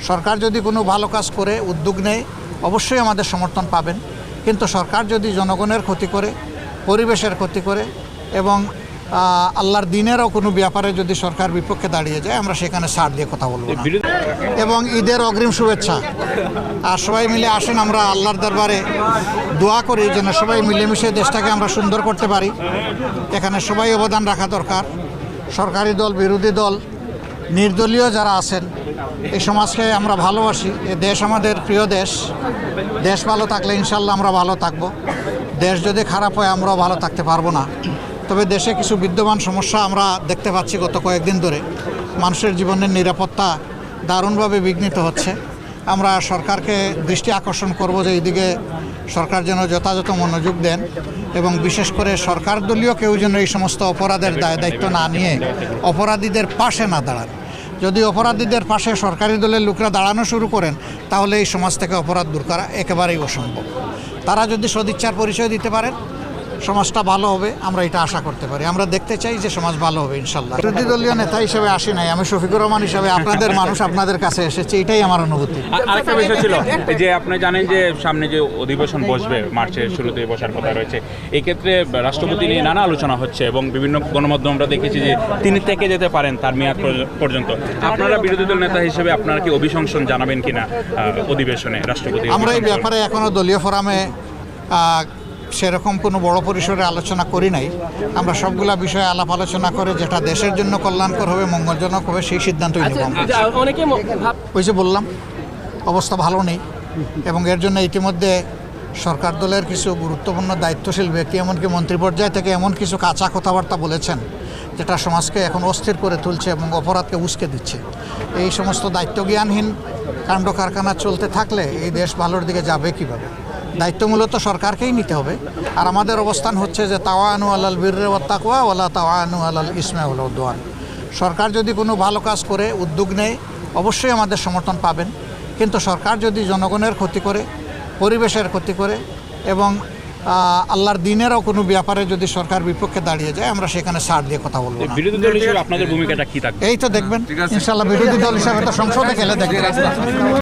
সরকার যদি কোনো ভালো কাজ করে উদ্যোগ নেয় অবশ্যই আমাদের সমর্থন পাবেন, কিন্তু সরকার যদি জনগণের ক্ষতি করে, পরিবেশের ক্ষতি করে এবং আল্লাহর দিনেরও কোনো ব্যাপারে যদি সরকার বিপক্ষে দাঁড়িয়ে যায় আমরা সেখানে ছাড় দিয়ে কথা বলবো না। এবং ঈদের অগ্রিম শুভেচ্ছা। আর সবাই মিলে আসেন, আমরা আল্লাহর দরবারে দোয়া করি যেন সবাই মিলেমিশে দেশটাকে আমরা সুন্দর করতে পারি। এখানে সবাই অবদান রাখা দরকার। সরকারি দল, বিরোধী দল, নির্দলীয় যারা আছেন, এই সমাজকে আমরা ভালোবাসি। এই দেশ আমাদের প্রিয় দেশ। দেশ ভালো থাকলে ইনশাল্লাহ আমরা ভালো থাকব। দেশ যদি খারাপ হয় আমরাও ভালো থাকতে পারবো না। তবে দেশে কিছু বিদ্যমান সমস্যা আমরা দেখতে পাচ্ছি গত কয়েকদিন ধরে। মানুষের জীবনের নিরাপত্তা দারুণভাবে বিঘ্নিত হচ্ছে। আমরা সরকারকে দৃষ্টি আকর্ষণ করব যে এইদিকে সরকার যেন যথাযথ মনোযোগ দেন এবং বিশেষ করে সরকার দলীয় কেউ যেন এই সমস্ত অপরাধের দায়িত্ব না নিয়ে অপরাধীদের পাশে না দাঁড়ান। যদি অপরাধীদের পাশে সরকারি দলের লোকরা দাঁড়ানো শুরু করেন তাহলে এই সমাজ থেকে অপরাধ দূর করা একেবারেই অসম্ভব। তারা যদি সদিচ্ছার পরিচয় দিতে পারেন সমাজটা ভালো হবে, আমরা এটা আশা করতে পারি। আমরা দেখতে চাই যে সমাজ ভালো হবে ইনশাল্লাহ। বিরোধী দলীয় নেতা হিসেবে আসি নাই, আমি শফিকুর রহমান হিসেবে আপনাদের মানুষ আপনাদের কাছে এসেছে, এটাই আমার অনুভূতি। আরেকটা বিষয় ছিল যে আপনি জানেন যে সামনে যে অধিবেশন বসবে, মার্চের শুরুতে বসার কথা রয়েছে, এই ক্ষেত্রে রাষ্ট্রপতি নিয়ে নানা আলোচনা হচ্ছে এবং বিভিন্ন গণমাধ্যম আমরা দেখেছি যে তিনি থেকে যেতে পারেন তার মেয়াদ পর্যন্ত। আপনারা বিরোধী দল নেতা হিসেবে আপনারা কি অভিশংসন জানাবেন কিনা অধিবেশনে রাষ্ট্রপতি? আমরা এই ব্যাপারে এখনো দলীয় ফোরামে সেরকম কোনো বড় পরিসরে আলোচনা করি নাই। আমরা সবগুলা বিষয়ে আলাপ আলোচনা করে যেটা দেশের জন্য কল্যাণকর হবে, মঙ্গলজনক হবে, সেই সিদ্ধান্তই নেব। ওই যে বললাম অবস্থা ভালো নেই এবং এর জন্য ইতিমধ্যে সরকার দলের কিছু গুরুত্বপূর্ণ দায়িত্বশীল ব্যক্তি এমনকি মন্ত্রী পর্যায় থেকে এমন কিছু কাঁচা কথাবার্তা বলেছেন যেটা সমাজকে এখন অস্থির করে তুলছে এবং অপরাধকে উস্কে দিচ্ছে। এই সমস্ত দায়িত্বজ্ঞানহীন কাণ্ড কারখানা চলতে থাকলে এই দেশ ভালোর দিকে যাবে কীভাবে? দায়িত্ব মূলত সরকারকেই নিতে হবে। আর আমাদের অবস্থান হচ্ছে যে তাওয়ানু আলাল বিররি ওয়াত তাকওয়া ওয়ালা তাওয়ানু আলাল ইসমি ওয়াল উদওয়ান। সরকার যদি কোনো ভালো কাজ করে উদ্যোগ নেয় অবশ্যই আমাদের সমর্থন পাবেন, কিন্তু সরকার যদি জনগণের ক্ষতি করে, পরিবেশের ক্ষতি করে এবং আল্লাহর দিনেরও কোনো ব্যাপারে যদি সরকার বিপক্ষে দাঁড়িয়ে যায় আমরা সেখানে ছাড় দিয়ে কথা বলবো না। বিরোধী দল হিসেবে আপনাদের ভূমিকাটা কি থাকবে? এই তো দেখবেন ইনশাআল্লাহ। বিরোধী দল হিসাবে তো সংসদে গেলে দেখবেন।